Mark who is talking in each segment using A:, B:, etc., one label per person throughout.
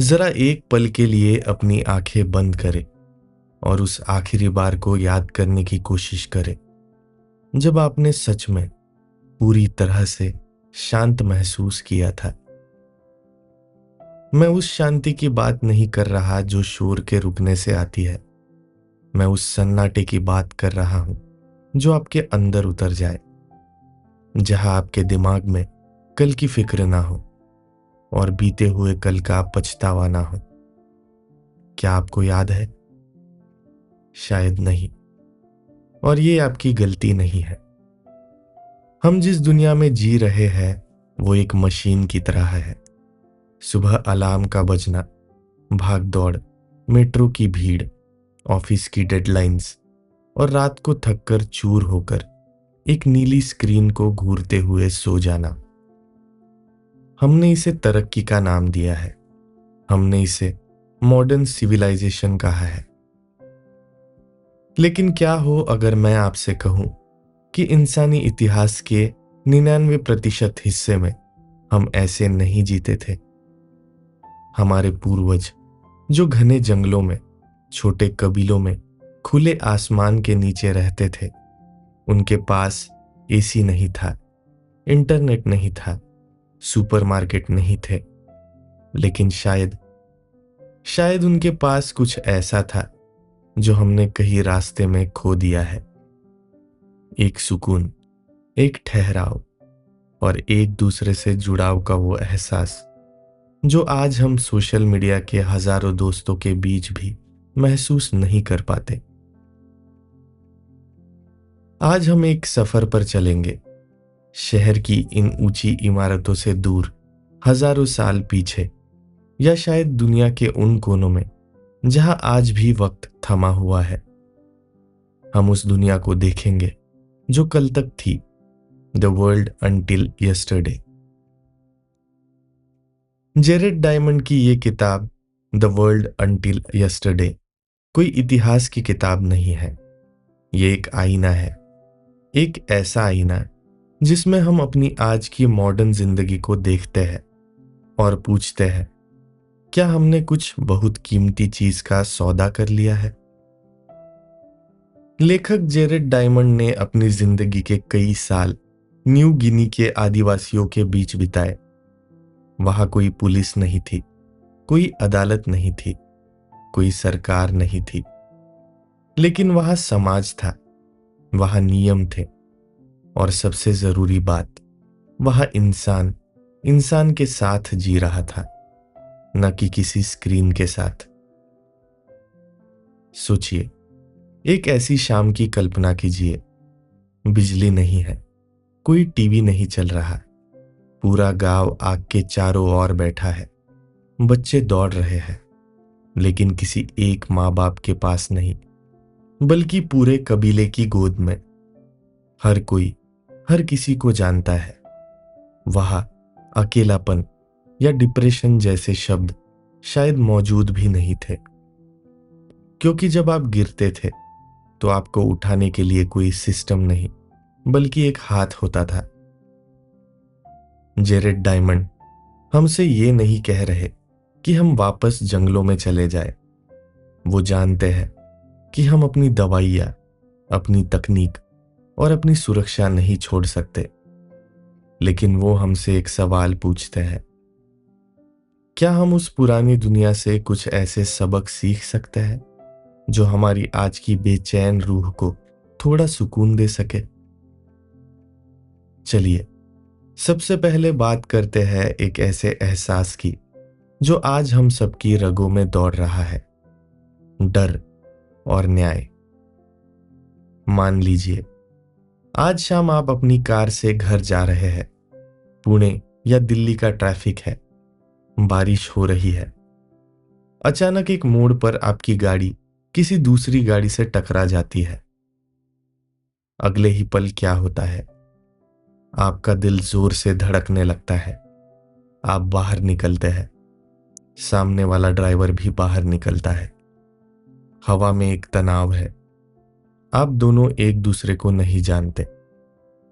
A: जरा एक पल के लिए अपनी आंखें बंद करें और उस आखिरी बार को याद करने की कोशिश करें जब आपने सच में पूरी तरह से शांत महसूस किया था। मैं उस शांति की बात नहीं कर रहा जो शोर के रुकने से आती है। मैं उस सन्नाटे की बात कर रहा हूं जो आपके अंदर उतर जाए, जहां आपके दिमाग में कल की फिक्र ना हो और बीते हुए कल का पछतावा ना हो। क्या आपको याद है? शायद नहीं, और ये आपकी गलती नहीं है। हम जिस दुनिया में जी रहे हैं वो एक मशीन की तरह है। सुबह अलार्म का बजना, भाग दौड़, मेट्रो की भीड़, ऑफिस की डेडलाइंस और रात को थककर चूर होकर एक नीली स्क्रीन को घूरते हुए सो जाना। हमने इसे तरक्की का नाम दिया है। हमने इसे मॉडर्न सिविलाइजेशन कहा है। लेकिन क्या हो अगर मैं आपसे कहूं कि इंसानी इतिहास के 99% हिस्से में हम ऐसे नहीं जीते थे। हमारे पूर्वज जो घने जंगलों में, छोटे कबीलों में, खुले आसमान के नीचे रहते थे, उनके पास एसी नहीं था, इंटरनेट नहीं था, सुपरमार्केट नहीं थे। लेकिन शायद उनके पास कुछ ऐसा था जो हमने कहीं रास्ते में खो दिया है। एक सुकून, एक ठहराव और एक दूसरे से जुड़ाव का वो एहसास जो आज हम सोशल मीडिया के हजारों दोस्तों के बीच भी महसूस नहीं कर पाते। आज हम एक सफर पर चलेंगे, शहर की इन ऊंची इमारतों से दूर, हजारों साल पीछे, या शायद दुनिया के उन कोनों में जहां आज भी वक्त थमा हुआ है। हम उस दुनिया को देखेंगे जो कल तक थी, the world until yesterday. Jared diamond की ये किताब द वर्ल्ड अंटिल यस्टरडे कोई इतिहास की किताब नहीं है। ये एक आईना है, एक ऐसा आईना जिसमें हम अपनी आज की मॉडर्न जिंदगी को देखते हैं और पूछते हैं, क्या हमने कुछ बहुत कीमती चीज का सौदा कर लिया है? लेखक जेरेड डायमंड ने अपनी जिंदगी के कई साल न्यू गिनी के आदिवासियों के बीच बिताए। वहां कोई पुलिस नहीं थी, कोई अदालत नहीं थी, कोई सरकार नहीं थी, लेकिन वहां समाज था, वहां नियम थे, और सबसे जरूरी बात, वहां इंसान के साथ जी रहा था, न कि किसी स्क्रीन के साथ। सोचिए, एक ऐसी शाम की कल्पना कीजिए। बिजली नहीं है, कोई टीवी नहीं चल रहा, पूरा गांव आग के चारों ओर बैठा है, बच्चे दौड़ रहे हैं, लेकिन किसी एक माँ बाप के पास नहीं, बल्कि पूरे कबीले की गोद में। हर कोई हर किसी को जानता है। वहां अकेलापन या डिप्रेशन जैसे शब्द शायद मौजूद भी नहीं थे, क्योंकि जब आप गिरते थे तो आपको उठाने के लिए कोई सिस्टम नहीं, बल्कि एक हाथ होता था। जेरेड डायमंड हमसे ये नहीं कह रहे कि हम वापस जंगलों में चले जाए। वो जानते हैं कि हम अपनी दवाइयां, अपनी तकनीक और अपनी सुरक्षा नहीं छोड़ सकते। लेकिन वो हमसे एक सवाल पूछते हैं, क्या हम उस पुरानी दुनिया से कुछ ऐसे सबक सीख सकते हैं जो हमारी आज की बेचैन रूह को थोड़ा सुकून दे सके? चलिए, सबसे पहले बात करते हैं एक ऐसे एहसास की जो आज हम सबकी रगों में दौड़ रहा है, डर और न्याय। मान लीजिए, आज शाम आप अपनी कार से घर जा रहे हैं। पुणे या दिल्ली का ट्रैफिक है, बारिश हो रही है। अचानक एक मोड़ पर आपकी गाड़ी किसी दूसरी गाड़ी से टकरा जाती है। अगले ही पल क्या होता है? आपका दिल जोर से धड़कने लगता है। आप बाहर निकलते हैं, सामने वाला ड्राइवर भी बाहर निकलता है। हवा में एक तनाव है। आप दोनों एक दूसरे को नहीं जानते।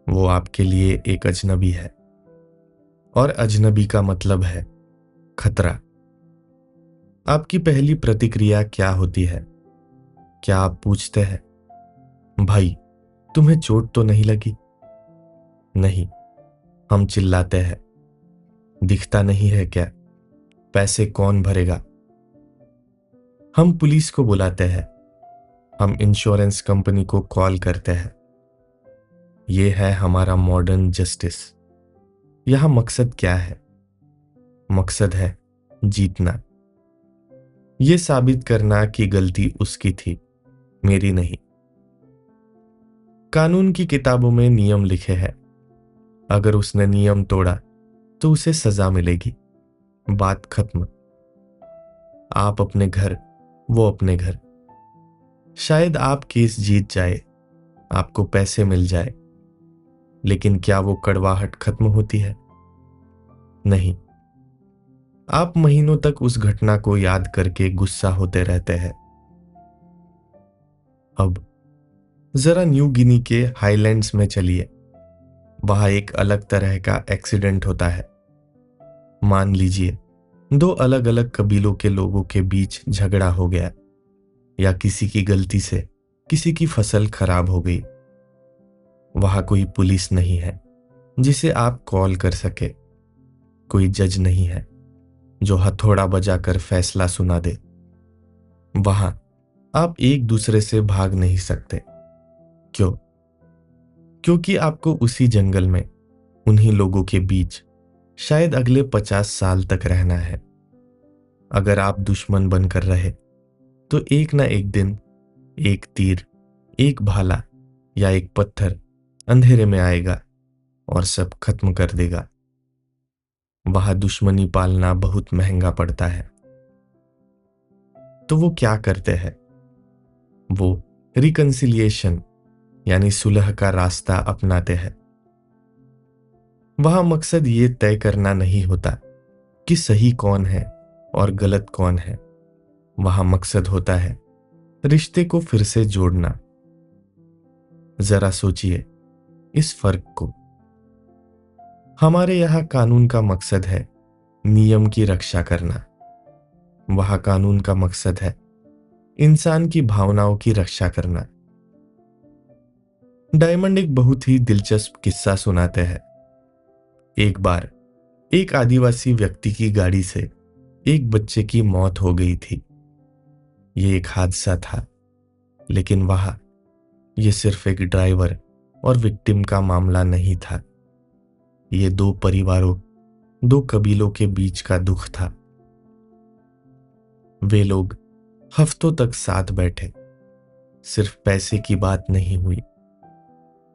A: वो आपके लिए एक अजनबी है, और अजनबी का मतलब है खतरा। आपकी पहली प्रतिक्रिया क्या होती है? क्या आप पूछते हैं, भाई तुम्हें चोट तो नहीं लगी? नहीं, हम चिल्लाते हैं, दिखता नहीं है क्या? पैसे कौन भरेगा? हम पुलिस को बुलाते हैं, हम इंश्योरेंस कंपनी को कॉल करते हैं। ये है हमारा मॉडर्न जस्टिस। यहां मकसद क्या है? मकसद है जीतना। ये साबित करना कि गलती उसकी थी, मेरी नहीं। कानून की किताबों में नियम लिखे हैं। अगर उसने नियम तोड़ा तो उसे सजा मिलेगी। बात खत्म। आप अपने घर, वो अपने घर। शायद आप केस जीत जाए, आपको पैसे मिल जाए, लेकिन क्या वो कड़वाहट खत्म होती है? नहीं। आप महीनों तक उस घटना को याद करके गुस्सा होते रहते हैं। अब जरा न्यू गिनी के हाईलैंड्स में चलिए। वहां एक अलग तरह का एक्सीडेंट होता है। मान लीजिए दो अलग अलग कबीलों के लोगों के बीच झगड़ा हो गया, या किसी की गलती से किसी की फसल खराब हो गई। वहां कोई पुलिस नहीं है जिसे आप कॉल कर सके, कोई जज नहीं है जो हथौड़ा बजाकर फैसला सुना दे। वहां आप एक दूसरे से भाग नहीं सकते। क्यों? क्योंकि आपको उसी जंगल में, उन्हीं लोगों के बीच शायद अगले 50 साल तक रहना है। अगर आप दुश्मन बनकर रहे तो एक ना एक दिन एक तीर, एक भाला या एक पत्थर अंधेरे में आएगा और सब खत्म कर देगा। वहां दुश्मनी पालना बहुत महंगा पड़ता है। तो वो क्या करते हैं? वो रिकंसिलिएशन यानी सुलह का रास्ता अपनाते हैं। वहां मकसद ये तय करना नहीं होता कि सही कौन है और गलत कौन है। वहां मकसद होता है रिश्ते को फिर से जोड़ना। जरा सोचिए इस फर्क को। हमारे यहां कानून का मकसद है नियम की रक्षा करना। वहां कानून का मकसद है इंसान की भावनाओं की रक्षा करना। डायमंड एक बहुत ही दिलचस्प किस्सा सुनाते हैं। एक बार एक आदिवासी व्यक्ति की गाड़ी से एक बच्चे की मौत हो गई थी। ये एक हादसा था, लेकिन वहां ये सिर्फ एक ड्राइवर और विक्टिम का मामला नहीं था। ये दो परिवारों, दो कबीलों के बीच का दुख था। वे लोग हफ्तों तक साथ बैठे, सिर्फ पैसे की बात नहीं हुई।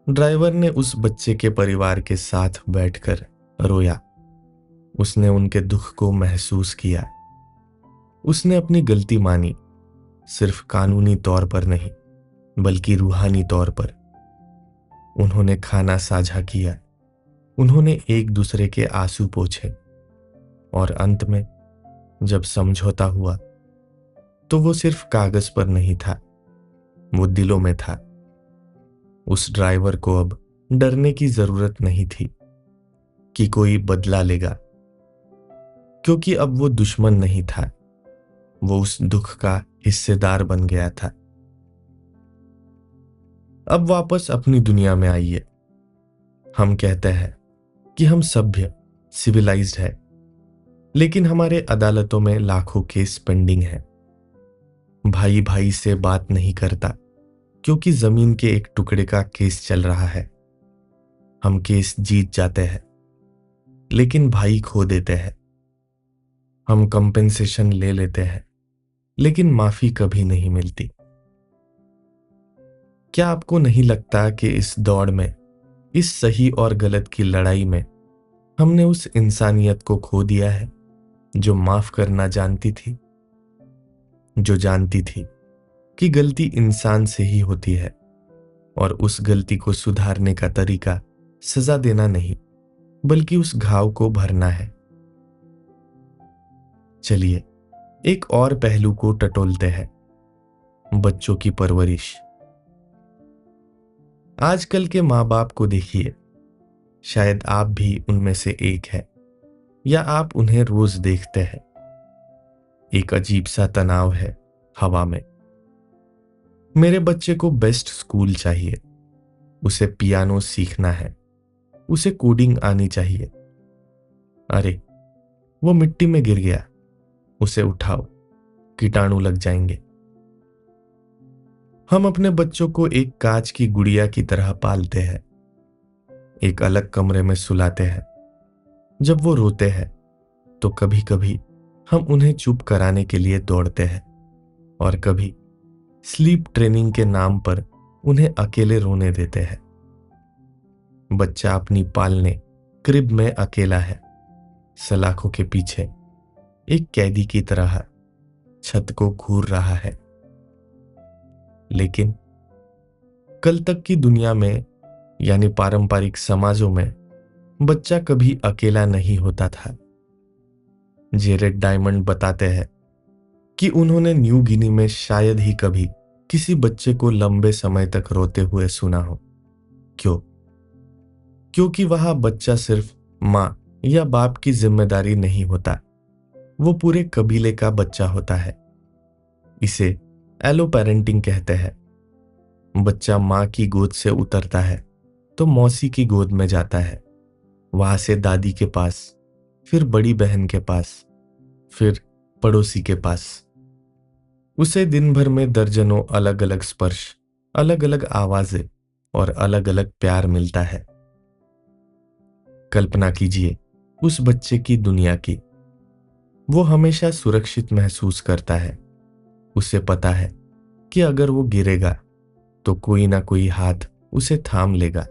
A: ड्राइवर ने उस बच्चे के परिवार के साथ बैठकर रोया। उसने उनके दुख को महसूस किया। उसने अपनी गलती मानी, सिर्फ कानूनी तौर पर नहीं बल्कि रूहानी तौर पर। उन्होंने खाना साझा किया, उन्होंने एक दूसरे के आंसू पोंछे, और अंत में जब समझौता हुआ तो वो सिर्फ कागज पर नहीं था, वो दिलों में था। उस ड्राइवर को अब डरने की जरूरत नहीं थी कि कोई बदला लेगा, क्योंकि अब वो दुश्मन नहीं था, वो उस दुख का हिस्सेदार बन गया था। अब वापस अपनी दुनिया में आइए। हम कहते हैं कि हम सभ्य, सिविलाइज्ड है, लेकिन हमारे अदालतों में लाखों केस पेंडिंग है। भाई भाई से बात नहीं करता क्योंकि जमीन के एक टुकड़े का केस चल रहा है। हम केस जीत जाते हैं, लेकिन भाई खो देते हैं। हम कंपेंसेशन ले लेते हैं, लेकिन माफी कभी नहीं मिलती। क्या आपको नहीं लगता कि इस दौड़ में, इस सही और गलत की लड़ाई में, हमने उस इंसानियत को खो दिया है जो माफ करना जानती थी, जो जानती थी कि गलती इंसान से ही होती है और उस गलती को सुधारने का तरीका सजा देना नहीं बल्कि उस घाव को भरना है। चलिए एक और पहलू को टटोलते हैं, बच्चों की परवरिश। आजकल के माँ बाप को देखिए, शायद आप भी उनमें से एक है, या आप उन्हें रोज देखते हैं। एक अजीब सा तनाव है हवा में। मेरे बच्चे को बेस्ट स्कूल चाहिए, उसे पियानो सीखना है, उसे कोडिंग आनी चाहिए। अरे, वो मिट्टी में गिर गया, उसे उठाओ, कीटाणु लग जाएंगे। हम अपने बच्चों को एक कांच की गुड़िया की तरह पालते हैं, एक अलग कमरे में सुलाते हैं। जब वो रोते हैं तो कभी कभी हम उन्हें चुप कराने के लिए दौड़ते हैं, और कभी स्लीप ट्रेनिंग के नाम पर उन्हें अकेले रोने देते हैं। बच्चा अपनी पालने क्रिब में अकेला है, सलाखों के पीछे एक कैदी की तरह छत को घूर रहा है। लेकिन कल तक की दुनिया में, यानी पारंपरिक समाजों में, बच्चा कभी अकेला नहीं होता था। जेरेड डायमंड बताते हैं कि उन्होंने न्यू गिनी में शायद ही कभी किसी बच्चे को लंबे समय तक रोते हुए सुना हो। क्यों? क्योंकि वह बच्चा सिर्फ मां या बाप की जिम्मेदारी नहीं होता, वो पूरे कबीले का बच्चा होता है। इसे एलो पेरेंटिंग कहते हैं। बच्चा मां की गोद से उतरता है तो मौसी की गोद में जाता है, वहां से दादी के पास, फिर बड़ी बहन के पास, फिर पड़ोसी के पास। उसे दिन भर में दर्जनों अलग अलग स्पर्श, अलग अलग आवाजें और अलग अलग प्यार मिलता है। कल्पना कीजिए उस बच्चे की दुनिया की। वो हमेशा सुरक्षित महसूस करता है। उसे पता है कि अगर वो गिरेगा तो कोई ना कोई हाथ उसे थाम लेगा।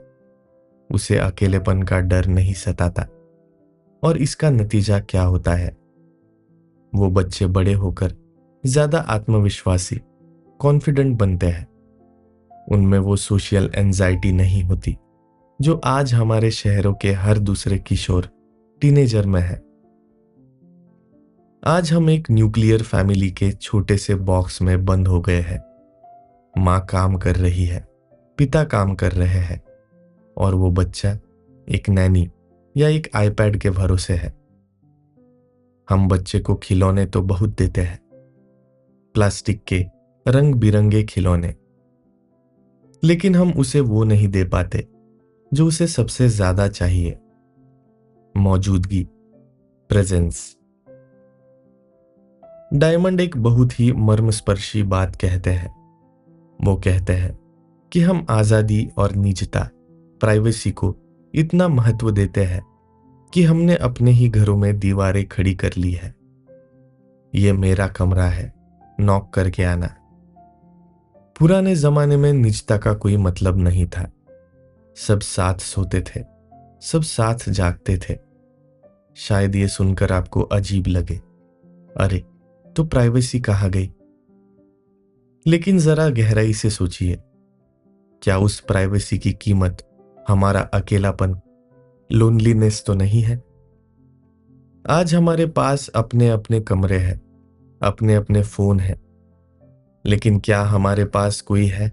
A: उसे अकेलेपन का डर नहीं सताता। और इसका नतीजा क्या होता है? वो बच्चे बड़े होकर ज्यादा आत्मविश्वासी, कॉन्फिडेंट बनते हैं। उनमें वो सोशल एंजाइटी नहीं होती जो आज हमारे शहरों के हर दूसरे किशोर टीनेजर में है। आज हम एक न्यूक्लियर फैमिली के छोटे से बॉक्स में बंद हो गए हैं। मां काम कर रही है, पिता काम कर रहे हैं, और वो बच्चा एक नैनी या एक आईपैड के भरोसे है। हम बच्चे को खिलौने तो बहुत देते हैं, प्लास्टिक के रंग बिरंगे खिलौने, लेकिन हम उसे वो नहीं दे पाते जो उसे सबसे ज्यादा चाहिए, मौजूदगी, प्रेजेंस। डायमंड एक बहुत ही मर्मस्पर्शी बात कहते हैं। वो कहते हैं कि हम आजादी और निजता, प्राइवेसी को इतना महत्व देते हैं कि हमने अपने ही घरों में दीवारें खड़ी कर ली है। ये मेरा कमरा है, नॉक करके आना। पुराने जमाने में निजता का कोई मतलब नहीं था। सब साथ सोते थे, सब साथ जागते थे। शायद ये सुनकर आपको अजीब लगे, अरे तो प्राइवेसी कहाँ गई? लेकिन जरा गहराई से सोचिए, क्या उस प्राइवेसी की कीमत हमारा अकेलापन, लोनलीनेस तो नहीं है? आज हमारे पास अपने अपने कमरे हैं, अपने अपने फोन हैं, लेकिन क्या हमारे पास कोई है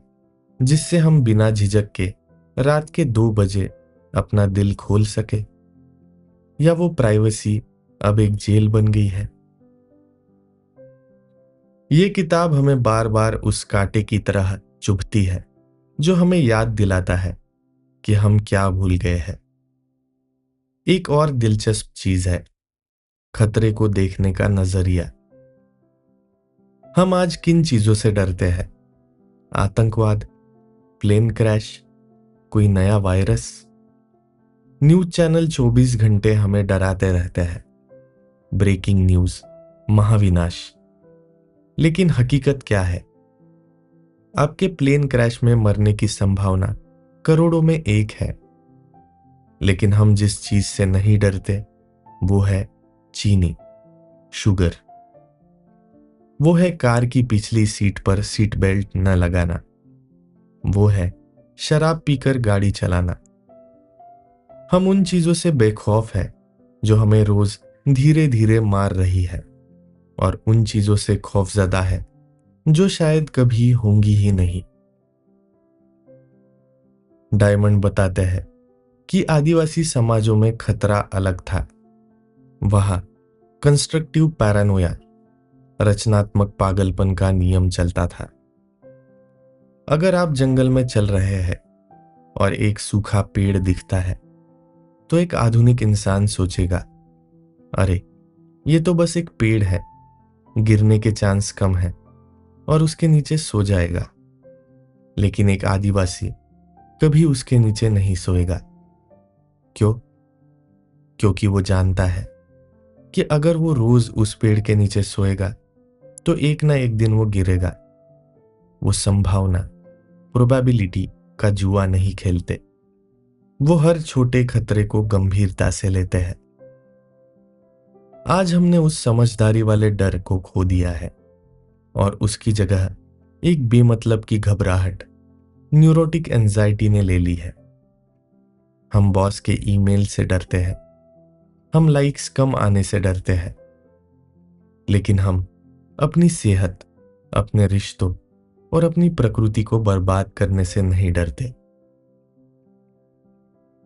A: जिससे हम बिना झिझक के रात के 2 बजे अपना दिल खोल सके? या वो प्राइवेसी अब एक जेल बन गई है? ये किताब हमें बार बार उस कांटे की तरह चुभती है जो हमें याद दिलाता है कि हम क्या भूल गए हैं। एक और दिलचस्प चीज है खतरे को देखने का नजरिया। हम आज किन चीजों से डरते हैं? आतंकवाद, प्लेन क्रैश, कोई नया वायरस? न्यूज चैनल 24 घंटे हमें डराते रहते हैं। ब्रेकिंग न्यूज, महाविनाश। लेकिन हकीकत क्या है? आपके प्लेन क्रैश में मरने की संभावना करोड़ों में एक है। लेकिन हम जिस चीज से नहीं डरते वो है चीनी, शुगर। वो है कार की पिछली सीट पर सीट बेल्ट न लगाना। वो है शराब पीकर गाड़ी चलाना। हम उन चीजों से बेखौफ है जो हमें रोज धीरे धीरे मार रही है, और उन चीजों से खौफजदा है जो शायद कभी होंगी ही नहीं। डायमंड बताते हैं कि आदिवासी समाजों में खतरा अलग था। वहां कंस्ट्रक्टिव पैरानोया, रचनात्मक पागलपन का नियम चलता था। अगर आप जंगल में चल रहे हैं और एक सूखा पेड़ दिखता है, तो एक आधुनिक इंसान सोचेगा, अरे ये तो बस एक पेड़ है, गिरने के चांस कम है, और उसके नीचे सो जाएगा। लेकिन एक आदिवासी कभी उसके नीचे नहीं सोएगा। क्यों? क्योंकि वो जानता है कि अगर वो रोज उस पेड़ के नीचे सोएगा तो एक ना एक दिन वो गिरेगा। वो संभावना, प्रोबेबिलिटी का जुआ नहीं खेलते। वो हर छोटे खतरे को गंभीरता से लेते हैं। आज हमने उस समझदारी वाले डर को खो दिया है और उसकी जगह एक बेमतलब की घबराहट, न्यूरोटिक एंजाइटी ने ले ली है। हम बॉस के ईमेल से डरते हैं, हम लाइक्स कम आने से डरते हैं, लेकिन हम अपनी सेहत, अपने रिश्तों और अपनी प्रकृति को बर्बाद करने से नहीं डरते।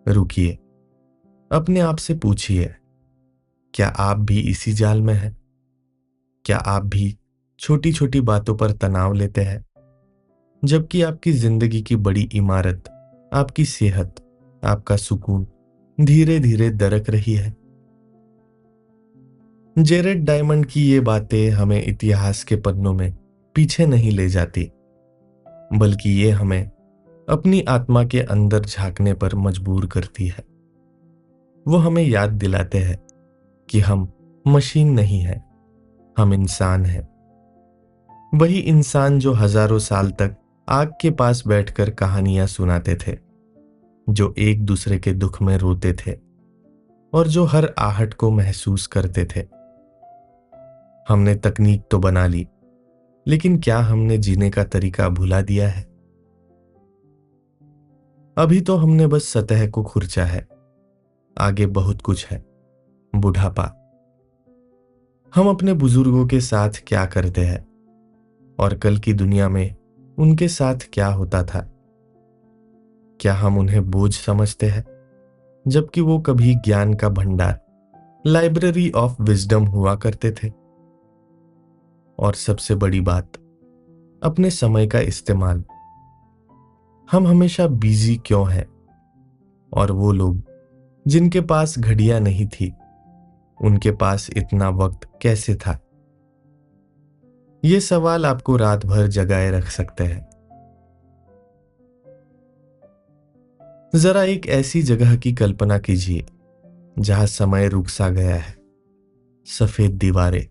A: रुकिए, अपने आप से पूछिए, क्या आप भी इसी जाल में हैं? क्या आप भी छोटी छोटी बातों पर तनाव लेते हैं, जबकि आपकी जिंदगी की बड़ी इमारत, आपकी सेहत, आपका सुकून धीरे धीरे दरक रही है? जेरेड डायमंड की ये बातें हमें इतिहास के पन्नों में पीछे नहीं ले जाती, बल्कि ये हमें अपनी आत्मा के अंदर झांकने पर मजबूर करती है। वो हमें याद दिलाते हैं कि हम मशीन नहीं हैं, हम इंसान हैं। वही इंसान जो हजारों साल तक आग के पास बैठकर कहानियां सुनाते थे, जो एक दूसरे के दुख में रोते थे और जो हर आहट को महसूस करते थे। हमने तकनीक तो बना ली, लेकिन क्या हमने जीने का तरीका भुला दिया है? अभी तो हमने बस सतह को खुरचा है, आगे बहुत कुछ है। बुढ़ापा। हम अपने बुजुर्गों के साथ क्या करते हैं और कल की दुनिया में उनके साथ क्या होता था? क्या हम उन्हें बोझ समझते हैं, जबकि वो कभी ज्ञान का भंडार, लाइब्रेरी ऑफ विजडम हुआ करते थे? और सबसे बड़ी बात, अपने समय का इस्तेमाल। हम हमेशा बिजी क्यों हैं? और वो लोग जिनके पास घड़ियां नहीं थी, उनके पास इतना वक्त कैसे था? ये सवाल आपको रात भर जगाए रख सकते हैं। जरा एक ऐसी जगह की कल्पना कीजिए जहां समय रुक सा गया है। सफेद दीवारें,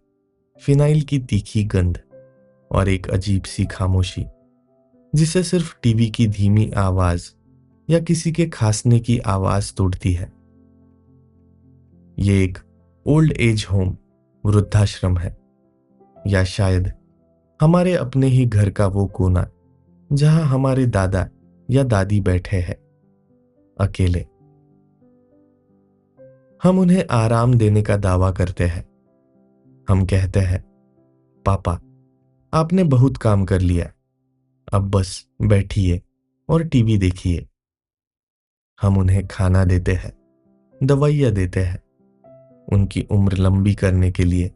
A: फिनाइल की तीखी गंध और एक अजीब सी खामोशी जिसे सिर्फ टीवी की धीमी आवाज या किसी के खांसने की आवाज तोड़ती है। ये एक ओल्ड एज होम, वृद्धाश्रम है, या शायद हमारे अपने ही घर का वो कोना जहां हमारे दादा या दादी बैठे हैं, अकेले। हम उन्हें आराम देने का दावा करते हैं। हम कहते हैं, पापा आपने बहुत काम कर लिया, अब बस बैठिए और टीवी देखिए। हम उन्हें खाना देते हैं, दवाइयाँ देते हैं, उनकी उम्र लंबी करने के लिए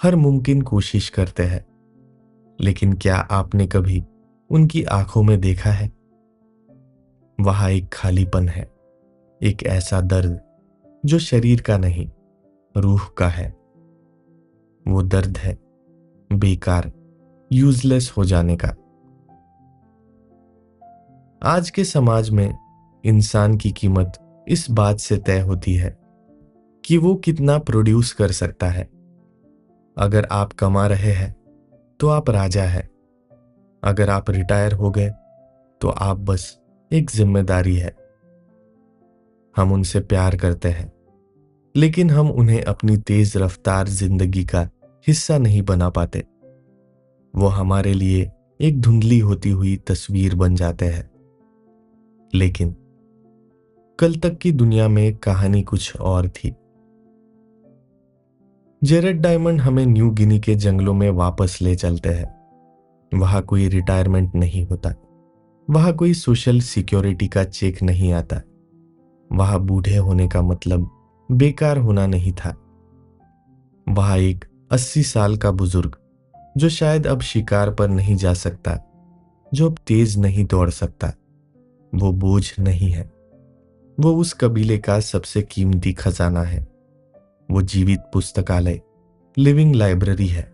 A: हर मुमकिन कोशिश करते हैं। लेकिन क्या आपने कभी उनकी आंखों में देखा है? वहां एक खालीपन है, एक ऐसा दर्द जो शरीर का नहीं, रूह का है। वो दर्द है बेकार, यूजलेस हो जाने का। आज के समाज में इंसान की कीमत इस बात से तय होती है कि वो कितना प्रोड्यूस कर सकता है। अगर आप कमा रहे हैं तो आप राजा हैं। अगर आप रिटायर हो गए तो आप बस एक जिम्मेदारी है। हम उनसे प्यार करते हैं, लेकिन हम उन्हें अपनी तेज रफ्तार जिंदगी का हिस्सा नहीं बना पाते। वो हमारे लिए एक धुंधली होती हुई तस्वीर बन जाते हैं। लेकिन कल तक की दुनिया में कहानी कुछ और थी। जेरेड डायमंड हमें न्यू गिनी के जंगलों में वापस ले चलते हैं। वहां कोई रिटायरमेंट नहीं होता, वहां कोई सोशल सिक्योरिटी का चेक नहीं आता। वहां बूढ़े होने का मतलब बेकार होना नहीं था। वहां एक 80 साल का बुजुर्ग जो शायद अब शिकार पर नहीं जा सकता, जो अब तेज नहीं दौड़ सकता, वो बोझ नहीं है। वो उस कबीले का सबसे कीमती खजाना है। वो जीवित पुस्तकालय, लिविंग लाइब्रेरी है।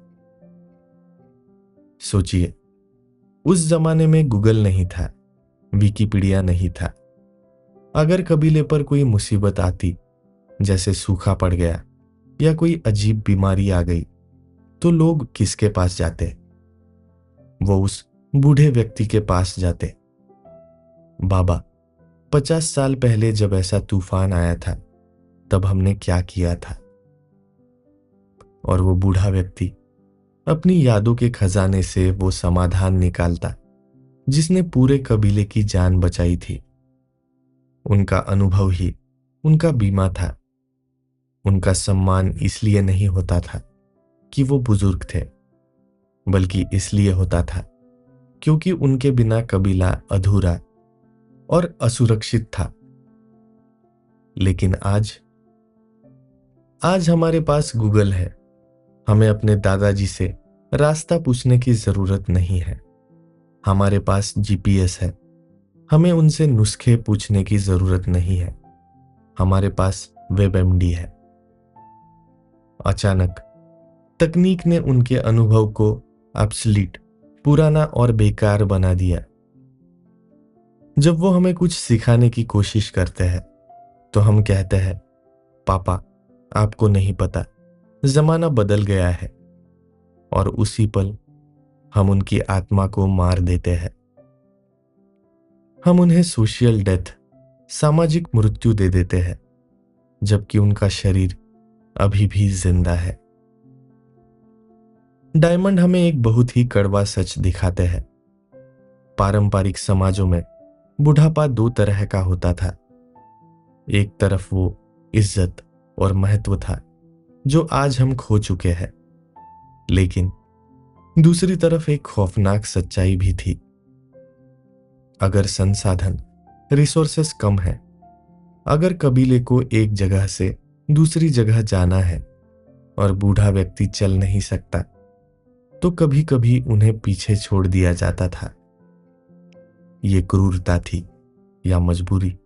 A: सोचिए, उस जमाने में गूगल नहीं था, विकिपीडिया नहीं था। अगर कबीले पर कोई मुसीबत आती, जैसे सूखा पड़ गया या कोई अजीब बीमारी आ गई, तो लोग किसके पास जाते? वो उस बूढ़े व्यक्ति के पास जाते। बाबा, 50 साल पहले जब ऐसा तूफान आया था, तब हमने क्या किया था? और वो बूढ़ा व्यक्ति अपनी यादों के खजाने से वो समाधान निकालता जिसने पूरे कबीले की जान बचाई थी। उनका अनुभव ही उनका बीमा था। उनका सम्मान इसलिए नहीं होता था कि वो बुजुर्ग थे, बल्कि इसलिए होता था क्योंकि उनके बिना कबीला अधूरा और असुरक्षित था। लेकिन आज हमारे पास गूगल है। हमें अपने दादाजी से रास्ता पूछने की जरूरत नहीं है। हमारे पास जीपीएस है। हमें उनसे नुस्खे पूछने की जरूरत नहीं है। हमारे पास वेबएमडी है। अचानक तकनीक ने उनके अनुभव को ऑब्सोलीट, पुराना और बेकार बना दिया। जब वो हमें कुछ सिखाने की कोशिश करते हैं, तो हम कहते हैं, पापा, आपको नहीं पता, जमाना बदल गया है। और उसी पल हम उनकी आत्मा को मार देते हैं। हम उन्हें सोशल डेथ, सामाजिक मृत्यु दे देते हैं, जबकि उनका शरीर अभी भी जिंदा है। डायमंड हमें एक बहुत ही कड़वा सच दिखाते हैं। पारंपरिक समाजों में बुढ़ापा दो तरह का होता था। एक तरफ वो इज्जत और महत्व था जो आज हम खो चुके हैं, लेकिन दूसरी तरफ एक खौफनाक सच्चाई भी थी। अगर संसाधन, रिसोर्सेस कम है, अगर कबीले को एक जगह से दूसरी जगह जाना है और बूढ़ा व्यक्ति चल नहीं सकता, तो कभी कभी उन्हें पीछे छोड़ दिया जाता था। ये क्रूरता थी या मजबूरी?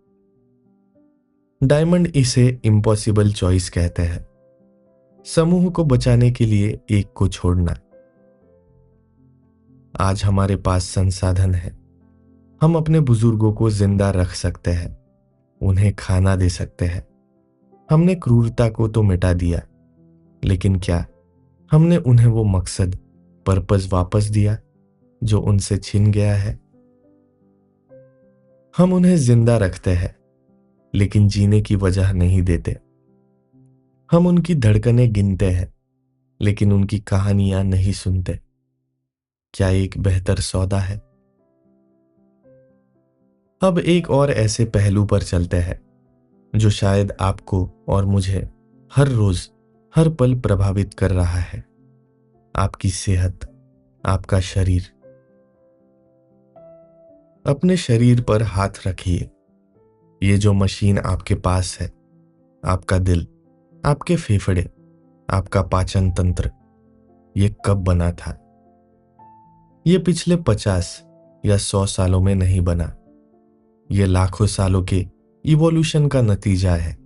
A: डायमंड इसे इम्पॉसिबल चॉइस कहते हैं। समूह को बचाने के लिए एक को छोड़ना। आज हमारे पास संसाधन है। हम अपने बुजुर्गों को जिंदा रख सकते हैं, उन्हें खाना दे सकते हैं। हमने क्रूरता को तो मिटा दिया, लेकिन क्या हमने उन्हें वो मकसद, पर्पस वापस दिया जो उनसे छिन गया है? हम उन्हें जिंदा रखते हैं, लेकिन जीने की वजह नहीं देते। हम उनकी धड़कनें गिनते हैं, लेकिन उनकी कहानियां नहीं सुनते। क्या एक बेहतर सौदा है? अब एक और ऐसे पहलू पर चलते हैं जो शायद आपको और मुझे हर रोज, हर पल प्रभावित कर रहा है। आपकी सेहत, आपका शरीर। अपने शरीर पर हाथ रखिए। ये जो मशीन आपके पास है, आपका दिल, आपके फेफड़े, आपका पाचन तंत्र, ये कब बना था? ये पिछले 50 या 100 सालों में नहीं बना। ये लाखों सालों के इवोल्यूशन का नतीजा है।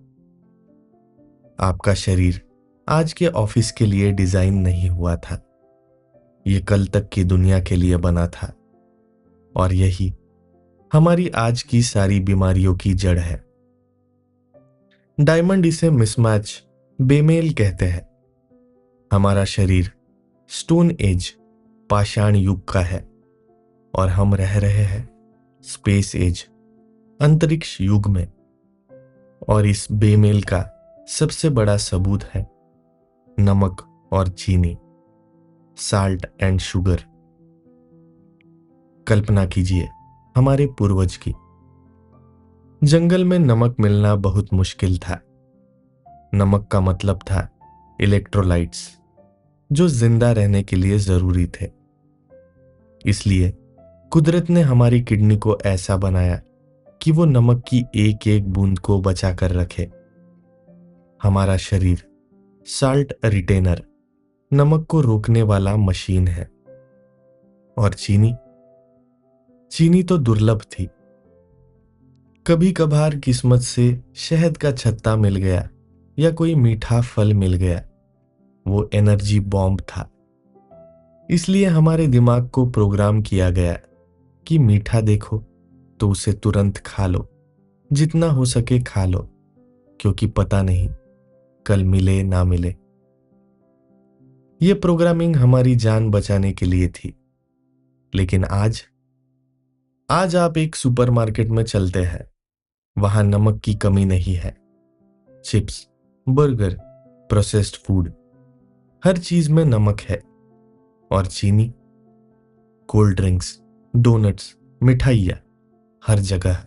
A: आपका शरीर आज के ऑफिस के लिए डिजाइन नहीं हुआ था। ये कल तक की दुनिया के लिए बना था। और यही हमारी आज की सारी बीमारियों की जड़ है। डायमंड इसे मिसमैच, बेमेल कहते हैं। हमारा शरीर स्टोन एज, पाषाण युग का है, और हम रह रहे हैं स्पेस एज, अंतरिक्ष युग में। और इस बेमेल का सबसे बड़ा सबूत है नमक और चीनी, साल्ट एंड शुगर। कल्पना कीजिए हमारे पूर्वज की। जंगल में नमक मिलना बहुत मुश्किल था। नमक का मतलब था इलेक्ट्रोलाइट्स, जो जिंदा रहने के लिए जरूरी थे। इसलिए कुदरत ने हमारी किडनी को ऐसा बनाया कि वो नमक की एक एक बूंद को बचा कर रखे। हमारा शरीर साल्ट रिटेनर, नमक को रोकने वाला मशीन है। और चीनी, चीनी तो दुर्लभ थी। कभी कभार किस्मत से शहद का छत्ता मिल गया या कोई मीठा फल मिल गया, वो एनर्जी बॉम्ब था। इसलिए हमारे दिमाग को प्रोग्राम किया गया कि मीठा देखो तो उसे तुरंत खा लो, जितना हो सके खा लो, क्योंकि पता नहीं कल मिले ना मिले। ये प्रोग्रामिंग हमारी जान बचाने के लिए थी। लेकिन आज आज आप एक सुपरमार्केट में चलते हैं, वहां नमक की कमी नहीं है। चिप्स, बर्गर, प्रोसेस्ड फूड, हर चीज में नमक है। और चीनी, कोल्ड ड्रिंक्स, डोनट्स, मिठाइयाँ, हर जगह।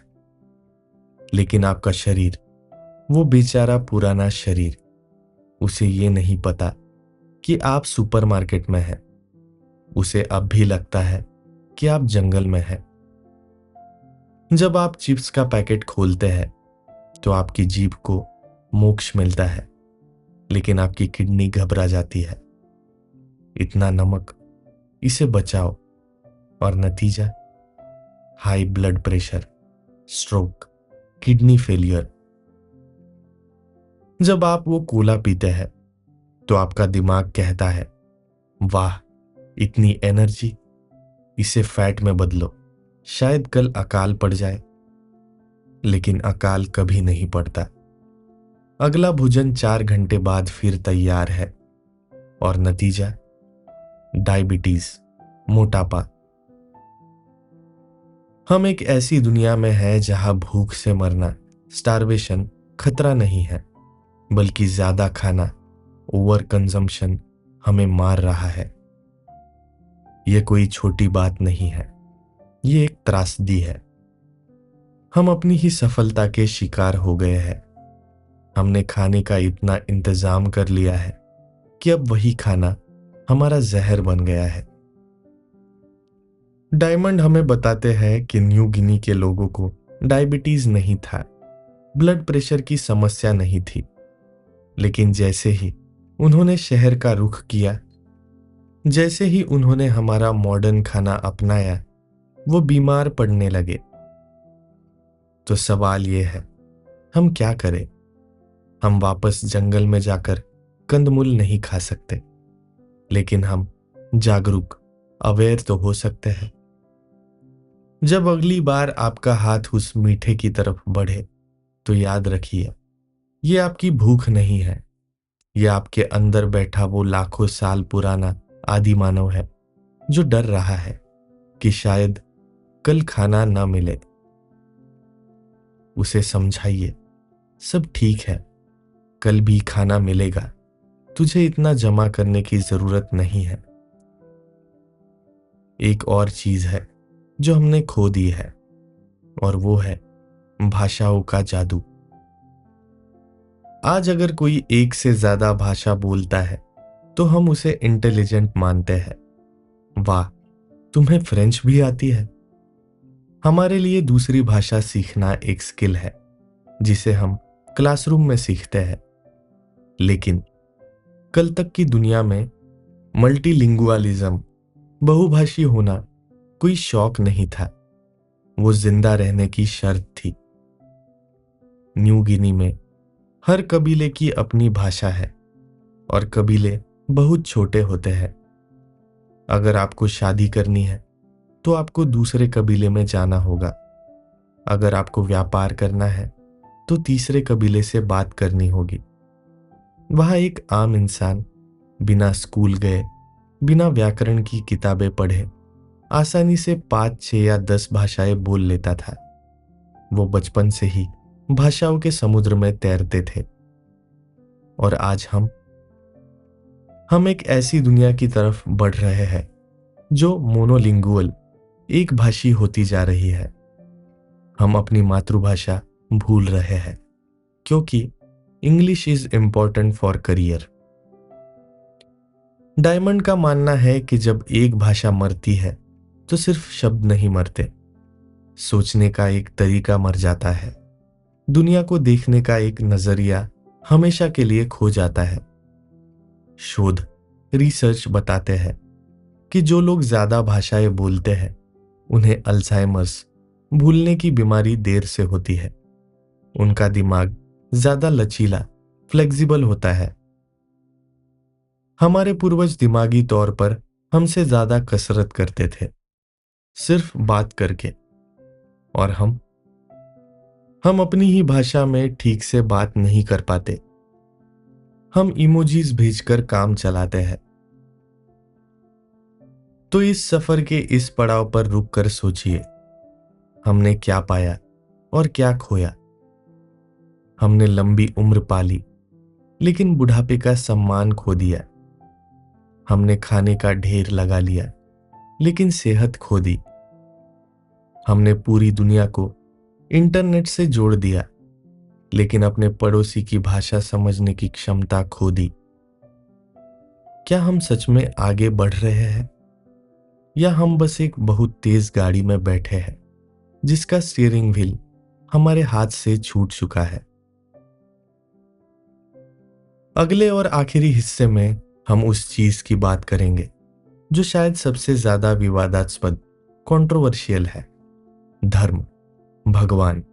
A: लेकिन आपका शरीर, वो बेचारा पुराना शरीर, उसे ये नहीं पता कि आप सुपरमार्केट में हैं। उसे अब भी लगता है कि आप जंगल में हैं। जब आप चिप्स का पैकेट खोलते हैं तो आपकी जीभ को मोक्ष मिलता है, लेकिन आपकी किडनी घबरा जाती है। इतना नमक, इसे बचाओ। और नतीजा, high blood pressure, stroke, kidney failure. जब आप वो कोला पीते हैं तो आपका दिमाग कहता है, वाह इतनी एनर्जी, इसे फैट में बदलो, शायद कल अकाल पड़ जाए। लेकिन अकाल कभी नहीं पड़ता। अगला भोजन 4 घंटे बाद फिर तैयार है। और नतीजा, डायबिटीज, मोटापा। हम एक ऐसी दुनिया में हैं जहां भूख से मरना, स्टारवेशन, खतरा नहीं है, बल्कि ज्यादा खाना, ओवर कंजम्पशन हमें मार रहा है। यह कोई छोटी बात नहीं है, ये एक त्रासदी है। हम अपनी ही सफलता के शिकार हो गए हैं। हमने खाने का इतना इंतजाम कर लिया है कि अब वही खाना हमारा जहर बन गया है। डायमंड हमें बताते हैं कि न्यू गिनी के लोगों को डायबिटीज नहीं था, ब्लड प्रेशर की समस्या नहीं थी। लेकिन जैसे ही उन्होंने शहर का रुख किया, जैसे ही उन्होंने हमारा मॉडर्न खाना अपनाया, वो बीमार पड़ने लगे। तो सवाल ये है, हम क्या करें? हम वापस जंगल में जाकर कंदमूल नहीं खा सकते, लेकिन हम जागरूक, अवेयर तो हो सकते हैं। जब अगली बार आपका हाथ उस मीठे की तरफ बढ़े तो याद रखिए, ये आपकी भूख नहीं है, ये आपके अंदर बैठा वो लाखों साल पुराना आदि मानव है जो डर रहा है कि शायद कल खाना ना मिले। उसे समझाइए, सब ठीक है, कल भी खाना मिलेगा, तुझे इतना जमा करने की जरूरत नहीं है। एक और चीज है जो हमने खो दी है, और वो है भाषाओं का जादू। आज अगर कोई एक से ज्यादा भाषा बोलता है तो हम उसे इंटेलिजेंट मानते हैं। वाह, तुम्हें फ्रेंच भी आती है। हमारे लिए दूसरी भाषा सीखना एक स्किल है जिसे हम क्लासरूम में सीखते हैं। लेकिन कल तक की दुनिया में मल्टीलिंगुअलिज्म, बहुभाषी होना कोई शौक नहीं था, वो जिंदा रहने की शर्त थी। न्यू गिनी में हर कबीले की अपनी भाषा है और कबीले बहुत छोटे होते हैं। अगर आपको शादी करनी है तो आपको दूसरे कबीले में जाना होगा। अगर आपको व्यापार करना है तो तीसरे कबीले से बात करनी होगी। वहां एक आम इंसान बिना स्कूल गए, बिना व्याकरण की किताबें पढ़े आसानी से 5, 6 या 10 भाषाएं बोल लेता था। वो बचपन से ही भाषाओं के समुद्र में तैरते थे। और आज हम एक ऐसी दुनिया की तरफ बढ़ रहे हैं जो मोनोलिंगुअल, एक भाषी होती जा रही है। हम अपनी मातृभाषा भूल रहे हैं क्योंकि English is important for career. Diamond का मानना है कि जब एक भाषा मरती है तो सिर्फ शब्द नहीं मरते, सोचने का एक तरीका मर जाता है। दुनिया को देखने का एक नजरिया हमेशा के लिए खो जाता है। शोध रिसर्च बताते हैं कि जो लोग ज्यादा भाषाएं बोलते हैं उन्हें अल्जाइमर्स, भूलने की बीमारी देर से होती है। उनका दिमाग ज्यादा लचीला, फ्लेक्सिबल होता है। हमारे पूर्वज दिमागी तौर पर हमसे ज्यादा कसरत करते थे, सिर्फ बात करके। और हम अपनी ही भाषा में ठीक से बात नहीं कर पाते। हम इमोजीज भेजकर काम चलाते हैं। तो इस सफर के इस पड़ाव पर रुककर सोचिए, हमने क्या पाया और क्या खोया। हमने लंबी उम्र पाली, लेकिन बुढ़ापे का सम्मान खो दिया। हमने खाने का ढेर लगा लिया, लेकिन सेहत खो दी। हमने पूरी दुनिया को इंटरनेट से जोड़ दिया, लेकिन अपने पड़ोसी की भाषा समझने की क्षमता खो दी। क्या हम सच में आगे बढ़ रहे हैं, या हम बस एक बहुत तेज गाड़ी में बैठे हैं जिसका स्टीयरिंग व्हील हमारे हाथ से छूट चुका है? अगले और आखिरी हिस्से में हम उस चीज की बात करेंगे जो शायद सबसे ज्यादा विवादास्पद, कंट्रोवर्शियल है। धर्म, भगवान।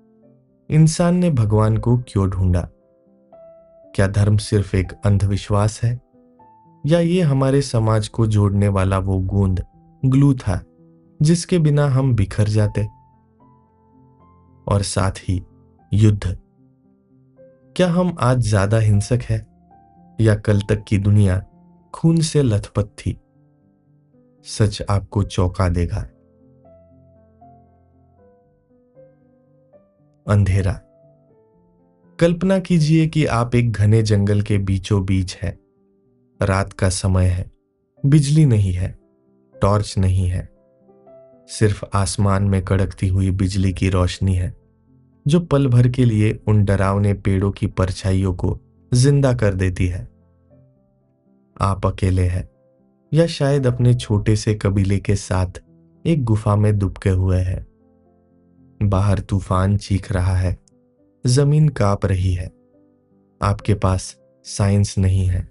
A: इंसान ने भगवान को क्यों ढूंढा? क्या धर्म सिर्फ एक अंधविश्वास है, या ये हमारे समाज को जोड़ने वाला वो गूंद, ग्लू था जिसके बिना हम बिखर जाते? और साथ ही युद्ध। क्या हम आज ज्यादा हिंसक है, या कल तक की दुनिया खून से लथपथ थी? सच आपको चौंका देगा। अंधेरा। कल्पना कीजिए कि आप एक घने जंगल के बीचों बीच हैं। रात का समय है, बिजली नहीं है, टॉर्च नहीं है, सिर्फ आसमान में कड़कती हुई बिजली की रोशनी है जो पल भर के लिए उन डरावने पेड़ों की परछाइयों को जिंदा कर देती है। आप अकेले हैं, या शायद अपने छोटे से कबीले के साथ एक गुफा में दुबके हुए हैं। बाहर तूफान चीख रहा है, जमीन कांप रही है। आपके पास साइंस नहीं है।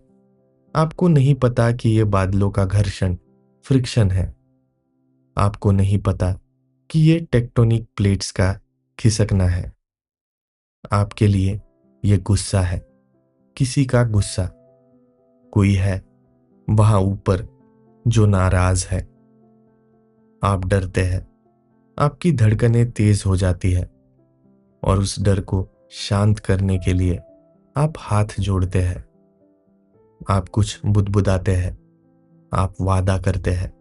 A: आपको नहीं पता कि यह बादलों का घर्षण, फ्रिक्शन है। आपको नहीं पता कि यह टेक्टोनिक प्लेट्स का खिसकना है। आपके लिए यह गुस्सा है, किसी का गुस्सा। कोई है वहां ऊपर जो नाराज है। आप डरते हैं, आपकी धड़कनें तेज हो जाती है, और उस डर को शांत करने के लिए आप हाथ जोड़ते हैं। आप कुछ बुदबुदाते हैं, आप वादा करते हैं,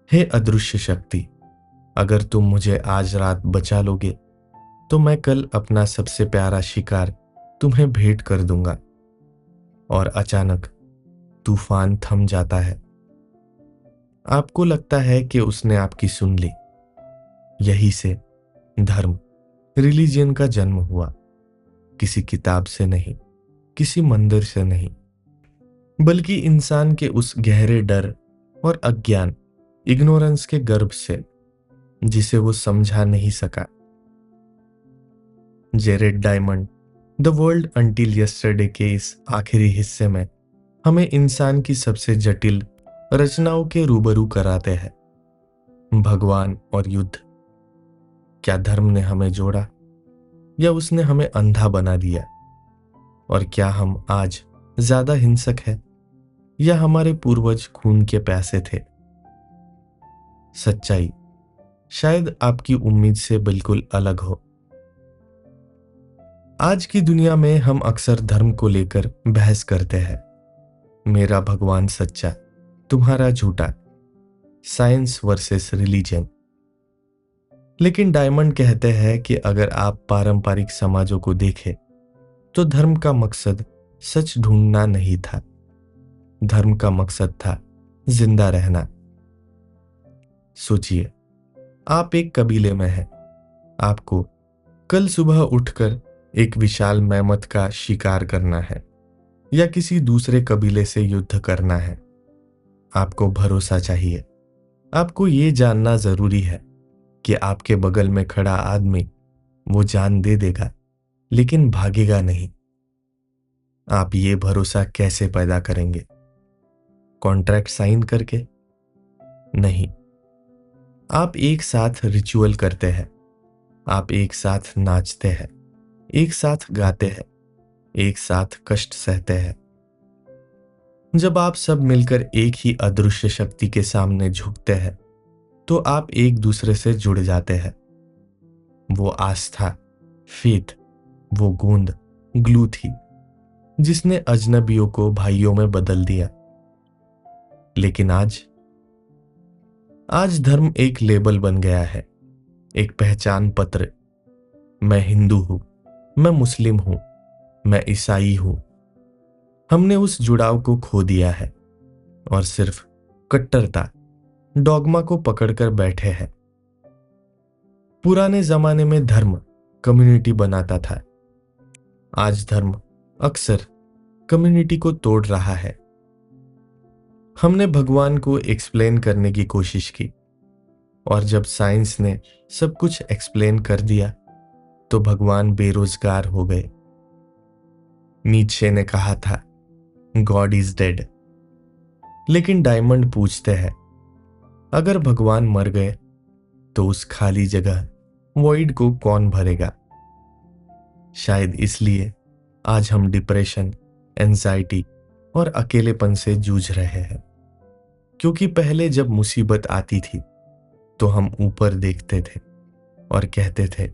A: हे अदृश्य शक्ति, अगर तुम मुझे आज रात बचा लोगे तो मैं कल अपना सबसे प्यारा शिकार तुम्हें भेंट कर दूंगा। और अचानक तूफान थम जाता है। आपको लगता है कि उसने आपकी सुन ली। यही से धर्म, रिलीजियन का जन्म हुआ। किसी किताब से नहीं, किसी मंदिर से नहीं, बल्कि इंसान के उस गहरे डर और अज्ञान, इग्नोरेंस के गर्भ से जिसे वो समझा नहीं सका। Jared diamond the world until yesterday के इस आखिरी हिस्से में हमें इंसान की सबसे जटिल रचनाओं के रूबरू कराते हैं। भगवान और युद्ध। क्या धर्म ने हमें जोड़ा, या उसने हमें अंधा बना दिया? और क्या हम आज ज्यादा हिंसक हैं, या हमारे पूर्वज खून के प्यासे थे? सच्चाई शायद आपकी उम्मीद से बिल्कुल अलग हो। आज की दुनिया में हम अक्सर धर्म को लेकर बहस करते हैं। मेरा भगवान सच्चा, तुम्हारा झूठा, साइंस वर्सेस रिलीजन। लेकिन डायमंड कहते हैं कि अगर आप पारंपरिक समाजों को देखें तो धर्म का मकसद सच ढूंढना नहीं था। धर्म का मकसद था जिंदा रहना। सोचिए, आप एक कबीले में हैं। आपको कल सुबह उठकर एक विशाल मैमथ का शिकार करना है, या किसी दूसरे कबीले से युद्ध करना है। आपको भरोसा चाहिए। आपको ये जानना जरूरी है कि आपके बगल में खड़ा आदमी वो जान दे देगा, लेकिन भागेगा नहीं। आप ये भरोसा कैसे पैदा करेंगे? कॉन्ट्रैक्ट साइन करके? नहीं। आप एक साथ रिचुअल करते हैं, आप एक साथ नाचते हैं, एक साथ गाते हैं, एक साथ कष्ट सहते हैं। जब आप सब मिलकर एक ही अदृश्य शक्ति के सामने झुकते हैं तो आप एक दूसरे से जुड़ जाते हैं। वो आस्था, फेथ, वो गूंद, ग्लू थी जिसने अजनबियों को भाइयों में बदल दिया। लेकिन आज धर्म एक लेबल बन गया है, एक पहचान पत्र। मैं हिंदू हूं, मैं मुस्लिम हूं, मैं ईसाई हूं। हमने उस जुड़ाव को खो दिया है और सिर्फ कट्टरता, डॉगमा को पकड़कर बैठे हैं। पुराने जमाने में धर्म कम्युनिटी बनाता था, आज धर्म अक्सर कम्युनिटी को तोड़ रहा है। हमने भगवान को एक्सप्लेन करने की कोशिश की और जब साइंस ने सब कुछ एक्सप्लेन कर दिया तो भगवान बेरोजगार हो गए। नीत्शे ने कहा था गॉड इज डेड। लेकिन डायमंड पूछते हैं अगर भगवान मर गए तो उस खाली जगह वॉइड को कौन भरेगा? शायद इसलिए आज हम डिप्रेशन, एंजाइटी और अकेलेपन से जूझ रहे हैं, क्योंकि पहले जब मुसीबत आती थी तो हम ऊपर देखते थे और कहते थे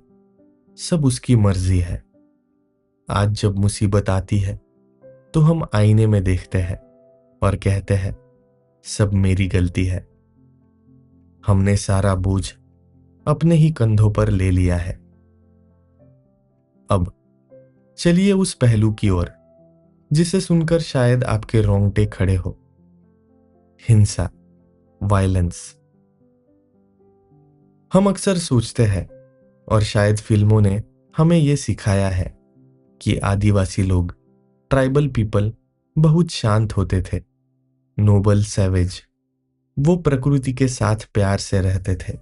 A: सब उसकी मर्जी है। आज जब मुसीबत आती है तो हम आईने में देखते हैं और कहते हैं सब मेरी गलती है। हमने सारा बोझ अपने ही कंधों पर ले लिया है। अब चलिए उस पहलू की ओर जिसे सुनकर शायद आपके रोंगटे खड़े हो, हिंसा, वायलेंस। हम अक्सर सोचते हैं और शायद फिल्मों ने हमें यह सिखाया है कि आदिवासी लोग, ट्राइबल पीपल बहुत शांत होते थे, नोबल, सैवेज। वो प्रकृति के साथ प्यार से रहते थे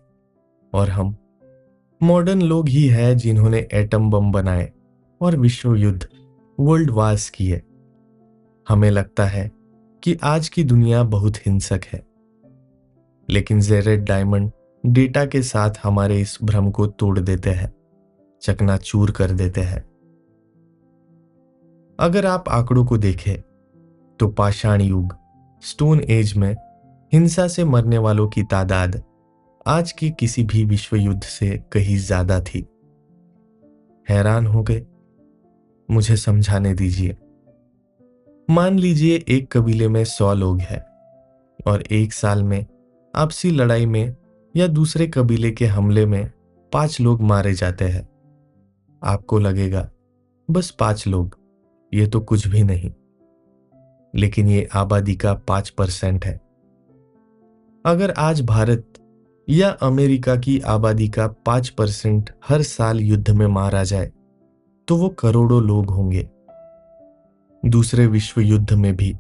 A: और हम मॉडर्न लोग ही हैं जिन्होंने एटम बम बनाए और विश्व युद्ध, वर्ल्ड वार्स किए। हमें लगता है कि आज की दुनिया बहुत हिंसक है, लेकिन जेरेड डायमंड डेटा के साथ हमारे इस भ्रम को तोड़ देते हैं, चकनाचूर कर देते हैं। अगर आप आंकड़ों को देखें तो पाषाण युग, स्टोन एज में हिंसा से मरने वालों की तादाद आज के किसी भी विश्व युद्ध से कहीं ज्यादा थी। हैरान हो गए? मुझे समझाने दीजिए। मान लीजिए एक कबीले में 100 लोग हैं और एक साल में आपसी लड़ाई में या दूसरे कबीले के हमले में 5 लोग मारे जाते हैं। आपको लगेगा बस 5 लोग, ये तो कुछ भी नहीं। लेकिन ये आबादी का 5% है। अगर आज भारत या अमेरिका की आबादी का 5% हर साल युद्ध में मारा जाए तो वो करोड़ों लोग होंगे। दूसरे विश्व युद्ध में भी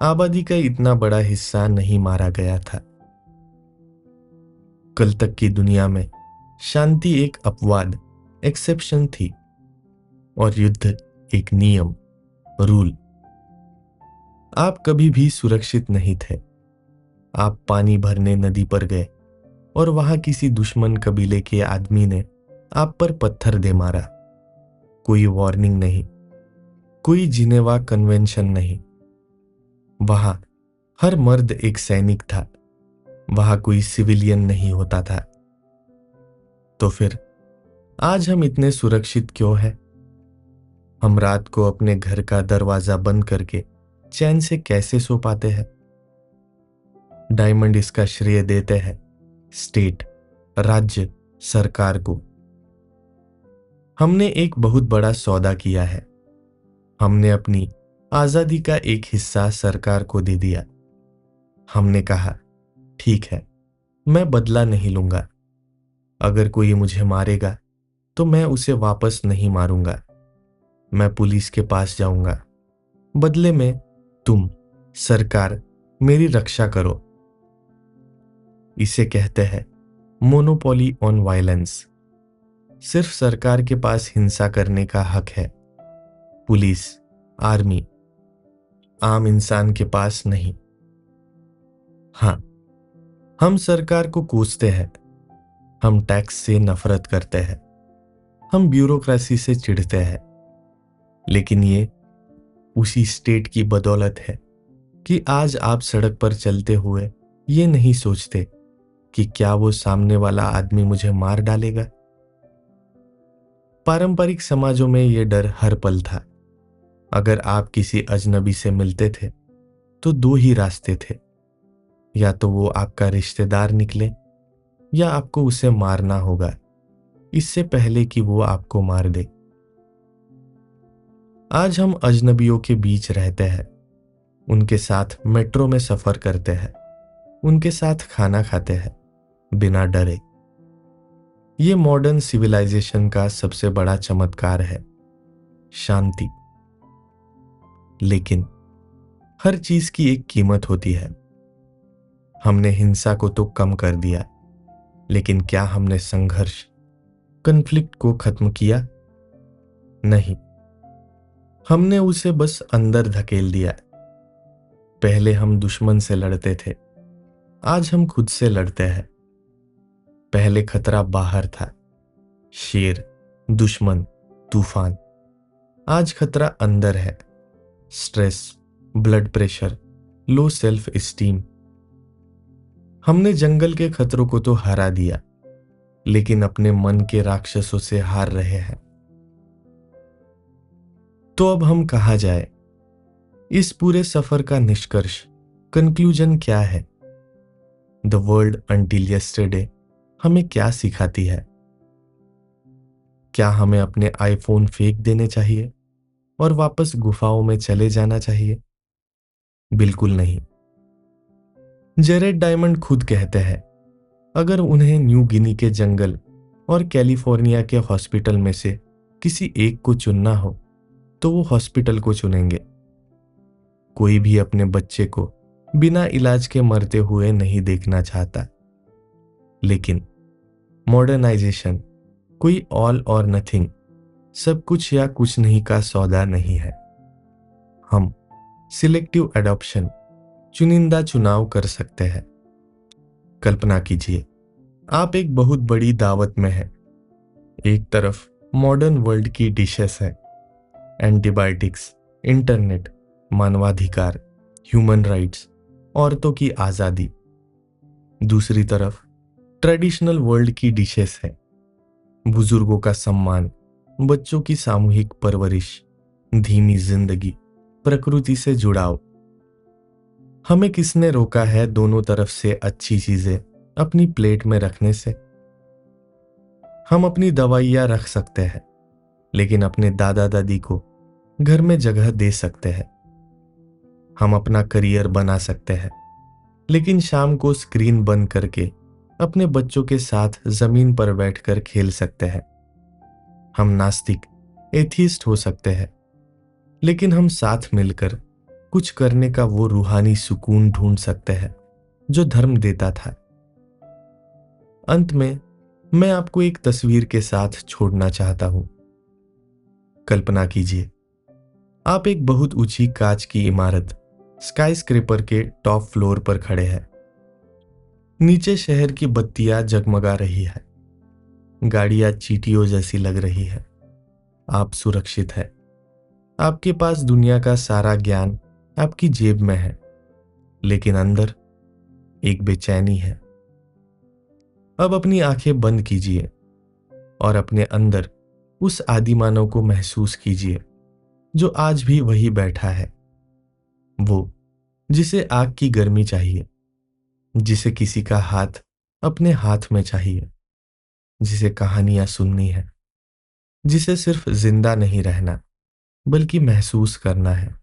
A: आबादी का इतना बड़ा हिस्सा नहीं मारा गया था। कल तक की दुनिया में शांति एक अपवाद, एक्सेप्शन थी और युद्ध एक नियम, रूल। आप कभी भी सुरक्षित नहीं थे। आप पानी भरने नदी पर गए और वहां किसी दुश्मन कबीले के आदमी ने आप पर पत्थर दे मारा। कोई वार्निंग नहीं, कोई जिनेवा कन्वेंशन नहीं। वहां हर मर्द एक सैनिक था, वहां कोई सिविलियन नहीं होता था। तो फिर आज हम इतने सुरक्षित क्यों हैं? हम रात को अपने घर का दरवाजा बंद करके चैन से कैसे सो पाते हैं? डायमंड इसका श्रेय देते हैं स्टेट, राज्य, सरकार को। हमने एक बहुत बड़ा सौदा किया है। हमने अपनी आजादी का एक हिस्सा सरकार को दे दिया। हमने कहा ठीक है, मैं बदला नहीं लूंगा। अगर कोई मुझे मारेगा तो मैं उसे वापस नहीं मारूंगा। मैं पुलिस के पास जाऊंगा, बदले में तुम, सरकार, मेरी रक्षा करो। इसे कहते हैं मोनोपोली ऑन वायलेंस। सिर्फ सरकार के पास हिंसा करने का हक है, पुलिस, आर्मी, आम इंसान के पास नहीं। हाँ, हम सरकार को कोसते हैं, हम टैक्स से नफरत करते हैं, हम ब्यूरोक्रेसी से चिढ़ते हैं, लेकिन ये उसी स्टेट की बदौलत है कि आज आप सड़क पर चलते हुए ये नहीं सोचते कि क्या वो सामने वाला आदमी मुझे मार डालेगा। पारंपरिक समाजों में ये डर हर पल था। अगर आप किसी अजनबी से मिलते थे तो दो ही रास्ते थे, या तो वो आपका रिश्तेदार निकले या आपको उसे मारना होगा इससे पहले कि वो आपको मार दे। आज हम अजनबियों के बीच रहते हैं, उनके साथ मेट्रो में सफर करते हैं, उनके साथ खाना खाते हैं बिना डरे। ये मॉडर्न सिविलाइजेशन का सबसे बड़ा चमत्कार है, शांति। लेकिन हर चीज की एक कीमत होती है। हमने हिंसा को तो कम कर दिया, लेकिन क्या हमने संघर्ष, कन्फ्लिक्ट को खत्म किया? नहीं, हमने उसे बस अंदर धकेल दिया। पहले हम दुश्मन से लड़ते थे, आज हम खुद से लड़ते हैं। पहले खतरा बाहर था, शेर, दुश्मन, तूफान। आज खतरा अंदर है, stress, blood pressure, low self esteem. हमने जंगल के खतरों को तो हरा दिया, लेकिन अपने मन के राक्षसों से हार रहे हैं। तो अब हम कहाँ जाए? इस पूरे सफर का निष्कर्ष, कंक्लूजन क्या है? द वर्ल्ड अंटिल यस्टरडे हमें क्या सिखाती है? क्या हमें अपने आईफोन फेंक देने चाहिए और वापस गुफाओं में चले जाना चाहिए? बिल्कुल नहीं। जेरेड डायमंड खुद कहते हैं, अगर उन्हें न्यू गिनी के जंगल और कैलिफोर्निया के हॉस्पिटल में से किसी एक को चुनना हो तो वो हॉस्पिटल को चुनेंगे। कोई भी अपने बच्चे को बिना इलाज के मरते हुए नहीं देखना चाहता। लेकिन मॉडर्नाइजेशन कोई ऑल और नथिंग, सब कुछ या कुछ नहीं का सौदा नहीं है। हम सिलेक्टिव एडॉप्शन, चुनिंदा चुनाव कर सकते हैं। कल्पना कीजिए, आप एक बहुत बड़ी दावत में हैं। एक तरफ मॉडर्न वर्ल्ड की डिशेस है, एंटीबायोटिक्स, इंटरनेट, मानवाधिकार, ह्यूमन राइट्स, औरतों की आजादी। दूसरी तरफ ट्रेडिशनल वर्ल्ड की डिशेस है, बुजुर्गों का सम्मान, बच्चों की सामूहिक परवरिश, धीमी जिंदगी, प्रकृति से जुड़ाव। हमें किसने रोका है दोनों तरफ से अच्छी चीजें अपनी प्लेट में रखने से? हम अपनी दवाइयां रख सकते हैं, लेकिन अपने दादा दादी को घर में जगह दे सकते हैं। हम अपना करियर बना सकते हैं, लेकिन शाम को स्क्रीन बंद करके अपने बच्चों के साथ जमीन पर बैठकर खेल सकते हैं। हम नास्तिक, एथियस्ट हो सकते हैं, लेकिन हम साथ मिलकर कुछ करने का वो रूहानी सुकून ढूंढ सकते हैं जो धर्म देता था। अंत में मैं आपको एक तस्वीर के साथ छोड़ना चाहता हूं। कल्पना कीजिए, आप एक बहुत ऊंची कांच की इमारत, स्काई स्क्रेपर के टॉप फ्लोर पर खड़े हैं। नीचे शहर की बत्तियां जगमगा रही है, गाड़ियां चींटियों जैसी लग रही है। आप सुरक्षित है, आपके पास दुनिया का सारा ज्ञान आपकी जेब में है, लेकिन अंदर एक बेचैनी है। अब अपनी आंखें बंद कीजिए और अपने अंदर उस आदिमानव को महसूस कीजिए जो आज भी वही बैठा है। वो जिसे आग की गर्मी चाहिए, जिसे किसी का हाथ अपने हाथ में चाहिए, जिसे कहानियां सुननी है, जिसे सिर्फ जिंदा नहीं रहना बल्कि महसूस करना है।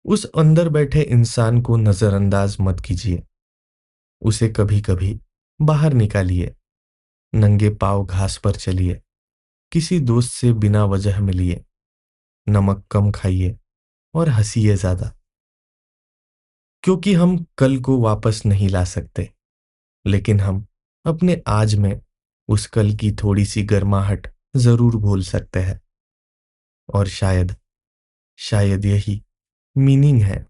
A: उस अंदर बैठे इंसान को नजरअंदाज मत कीजिए। उसे कभी कभी बाहर निकालिए, नंगे पांव घास पर चलिए, किसी दोस्त से बिना वजह मिलिए, नमक कम खाइए और हंसिए ज्यादा। क्योंकि हम कल को वापस नहीं ला सकते, लेकिन हम अपने आज में उस कल की थोड़ी सी गर्माहट जरूर भूल सकते हैं। और शायद शायद यही मीनिंग है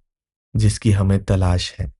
A: जिसकी हमें तलाश है।